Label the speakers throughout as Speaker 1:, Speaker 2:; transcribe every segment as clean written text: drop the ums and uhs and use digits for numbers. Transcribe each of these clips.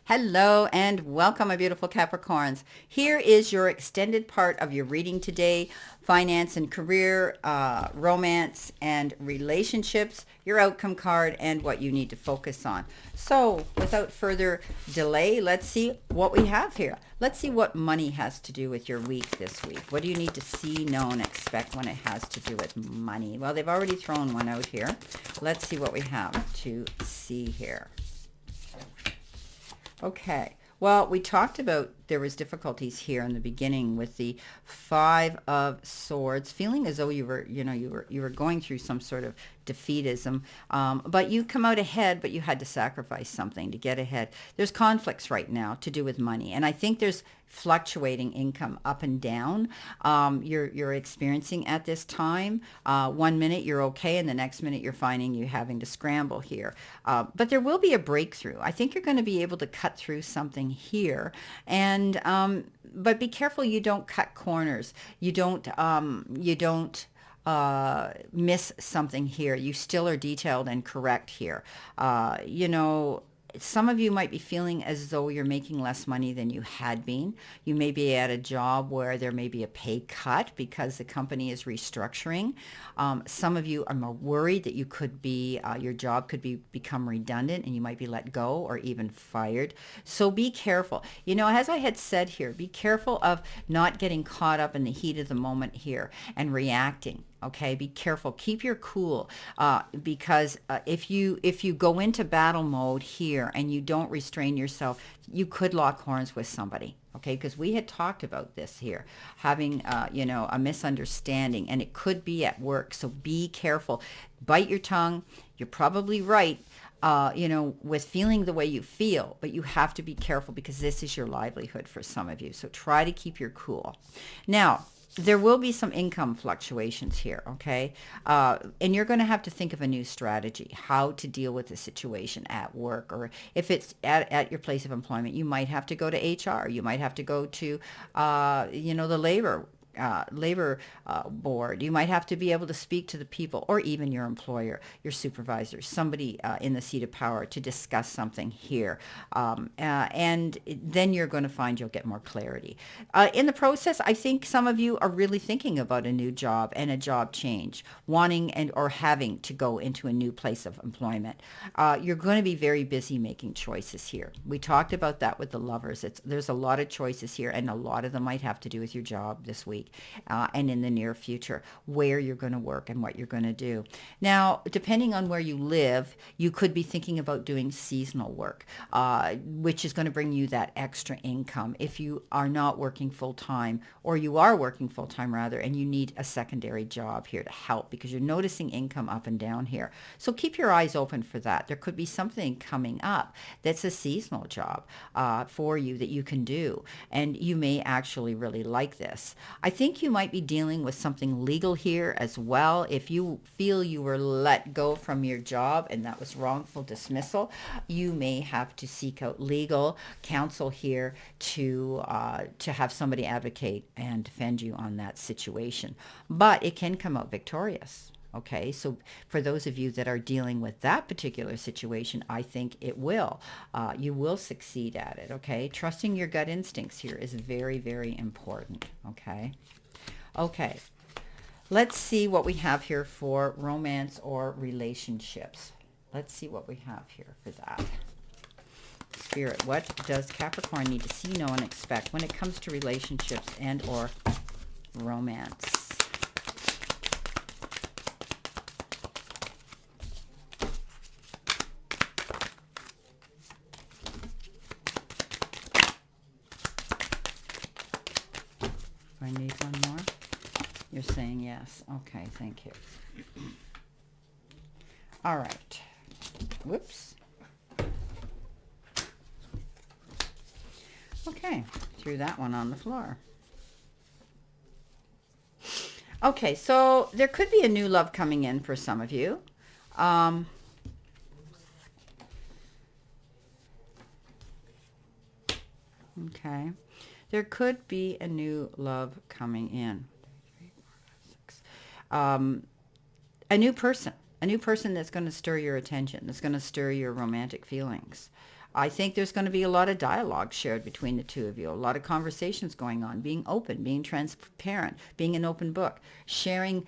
Speaker 1: Hello and welcome, my beautiful Capricorns. Here is your extended part of your reading today: finance and career, romance and relationships, your outcome card, and what you need to focus on. So, without further delay, let's see what we have here. Let's see what money has to do with your week this week. What do you need to see, know, and expect when it has to do with money? Well, they've already thrown one out here. Let's see what we have to see here. Okay. Well, we talked about there was difficulties here in the beginning with the Five of Swords, feeling as though you were going through some sort of defeatism, but you come out ahead, but you had to sacrifice something to get ahead. There's conflicts right now to do with money, and I think there's fluctuating income up and down. You're experiencing at this time. 1 minute you're okay, and the next minute you're finding you having to scramble here. But there will be a breakthrough. I think you're going to be able to cut through something here, and but be careful you don't cut corners. You don't miss something here. You still are detailed and correct here. Some of you might be feeling as though you're making less money than you had been. You may be at a job where there may be a pay cut because the company is restructuring. Some of you are more worried that you could be, your job could become redundant and you might be let go or even fired. So be careful. As I had said here, be careful of not getting caught up in the heat of the moment here and reacting. Okay, be careful. Keep your cool, because if you go into battle mode here and you don't restrain yourself, you could lock horns with somebody. Okay, because we had talked about this here, having a misunderstanding, and it could be at work. So be careful. Bite your tongue. You're probably right. With feeling the way you feel, but you have to be careful because this is your livelihood for some of you. So try to keep your cool. Now, there will be some income fluctuations here, okay? And you're going to have to think of a new strategy, how to deal with the situation at work, or if it's at your place of employment, you might have to go to HR. You might have to go to, the labor board. You might have to be able to speak to the people, or even your employer, your supervisor, somebody in the seat of power to discuss something here. And then you're going to find you'll get more clarity. In the process, I think some of you are really thinking about a new job and a job change, wanting and or having to go into a new place of employment. You're going to be very busy making choices here. We talked about that with the lovers. There's a lot of choices here, and a lot of them might have to do with your job this week. And in the near future, where you're going to work and what you're going to do. Now, depending on where you live, you could be thinking about doing seasonal work, which is going to bring you that extra income if you are not working full-time, or you are working full-time rather, and you need a secondary job here to help because you're noticing income up and down here. So keep your eyes open for that. There could be something coming up that's a seasonal job for you that you can do, and you may actually really like this. I think you might be dealing with something legal here as well. If you feel you were let go from your job and that was wrongful dismissal, you may have to seek out legal counsel here to have somebody advocate and defend you on that situation. But it can come out victorious. Okay, so for those of you that are dealing with that particular situation, I think it will. You will succeed at it, okay? Trusting your gut instincts here is very, very important, okay? Okay, let's see what we have here for romance or relationships. Let's see what we have here for that. Spirit, what does Capricorn need to see, know, and expect when it comes to relationships and or romance? I need one more. You're saying yes. Okay, thank you. All right. Whoops. Okay, threw that one on the floor. Okay, so there could be a new love coming in for some of you. Okay. There could be a new love coming in. A new person that's going to stir your attention, that's going to stir your romantic feelings. I think there's going to be a lot of dialogue shared between the two of you, a lot of conversations going on, being open, being transparent, being an open book, sharing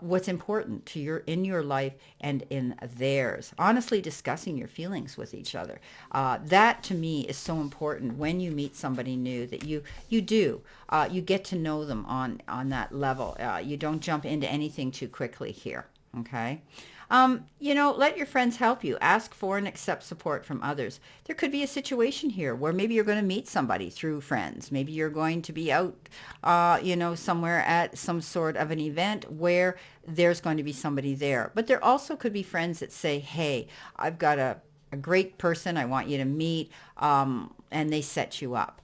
Speaker 1: what's important to in your life and in theirs. Honestly discussing your feelings with each other. That to me is so important when you meet somebody new, that you get to know them on that level. You don't jump into anything too quickly here. Okay. Let your friends help you. Ask for and accept support from others. There could be a situation here where maybe you're going to meet somebody through friends. Maybe you're going to be out, somewhere at some sort of an event where there's going to be somebody there. But there also could be friends that say, hey, I've got a great person I want you to meet, and they set you up.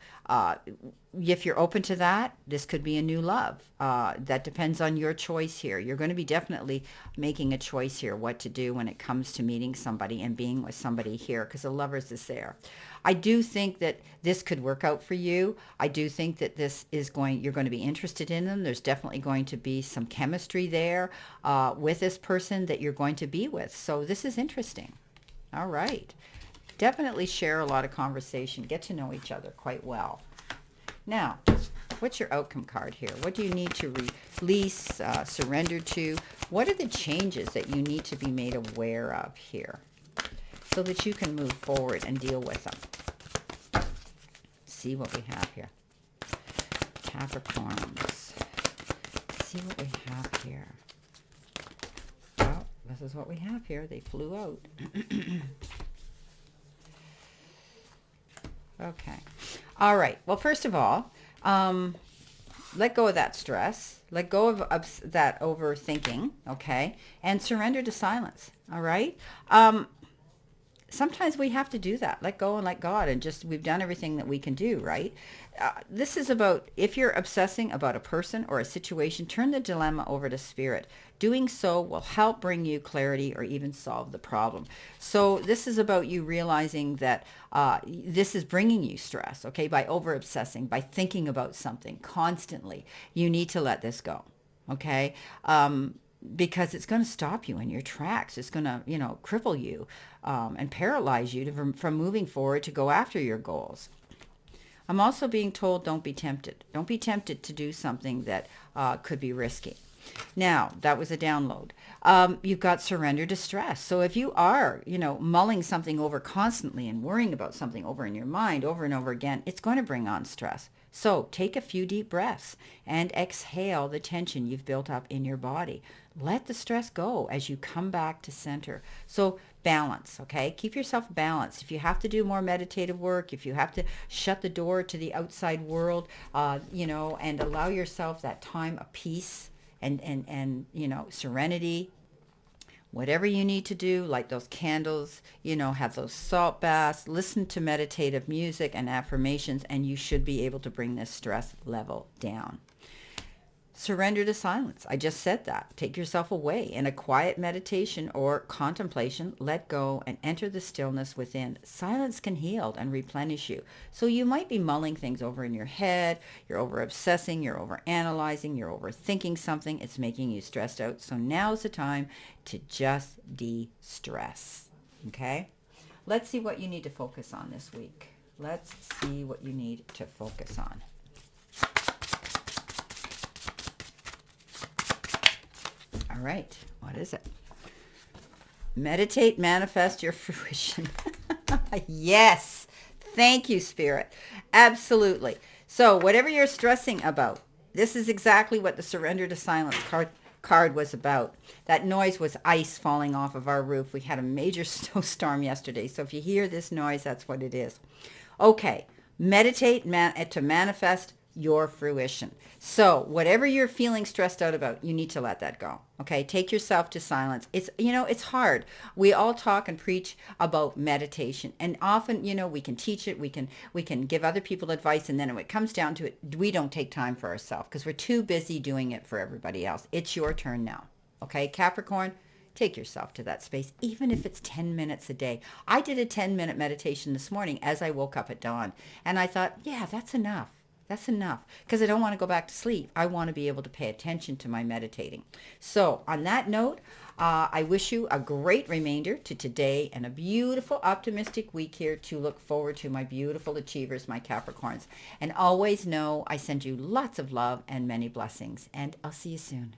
Speaker 1: If you're open to that, this could be a new love. That depends on your choice here. You're going to be definitely making a choice here what to do when it comes to meeting somebody and being with somebody here, because the Lovers is there. I do think that this could work out for you. I do think that you're going to be interested in them. There's definitely going to be some chemistry there with this person that you're going to be with. So this is interesting. All right. Definitely share a lot of conversation. Get to know each other quite well. Now, what's your outcome card here? What do you need to release, surrender to? What are the changes that you need to be made aware of here so that you can move forward and deal with them? See what we have here. Capricorns. See what we have here. Well, this is what we have here. They flew out. Okay. All right. Well, first of all, let go of that stress. Let go of that overthinking, okay? And surrender to silence, all right? Sometimes we have to do that. Let go and let God, and we've done everything that we can do, right? This is about, if you're obsessing about a person or a situation, turn the dilemma over to spirit. Doing so will help bring you clarity or even solve the problem. So this is about you realizing that this is bringing you stress, okay? By over obsessing, by thinking about something constantly, you need to let this go, okay? Because it's going to stop you in your tracks. It's going to, cripple you and paralyze you from moving forward to go after your goals. I'm also being told don't be tempted. Don't be tempted to do something that could be risky. Now, that was a download. You've got surrender to stress. So if you are, mulling something over constantly and worrying about something over in your mind over and over again, it's going to bring on stress. So take a few deep breaths and exhale the tension you've built up in your body. Let the stress go as you come back to center. So balance, okay? Keep yourself balanced. If you have to do more meditative work, if you have to shut the door to the outside world, and allow yourself that time of peace and serenity, whatever you need to do, light those candles, have those salt baths, listen to meditative music and affirmations, and you should be able to bring this stress level down. Surrender to silence. I just said that. Take yourself away in a quiet meditation or contemplation. Let go and enter the stillness within. Silence can heal and replenish you. So you might be mulling things over in your head. You're over obsessing. You're over analyzing. You're overthinking something. It's making you stressed out. So now's the time to just de-stress. Okay? Let's see what you need to focus on this week. Let's see what you need to focus on. All right, what is it? Meditate, manifest your fruition. Yes, thank you, Spirit. Absolutely. So whatever you're stressing about, this is exactly what the surrender to silence card was about. That noise was ice falling off of our roof. We had a major snowstorm yesterday, so if you hear this noise, that's what it is. Okay, meditate to manifest your fruition. So whatever you're feeling stressed out about, you need to let that go. Okay, take yourself to silence. It's hard. We all talk and preach about meditation, and often, we can teach it, we can give other people advice, and then when it comes down to it, we don't take time for ourselves because we're too busy doing it for everybody else. It's your turn now. Okay, Capricorn, take yourself to that space, even if it's 10 minutes a day. I did a 10-minute meditation this morning as I woke up at dawn, and I thought, yeah, that's enough. That's enough, because I don't want to go back to sleep. I want to be able to pay attention to my meditating. So on that note, I wish you a great remainder to today and a beautiful, optimistic week here to look forward to, my beautiful achievers, my Capricorns. And always know I send you lots of love and many blessings. And I'll see you soon.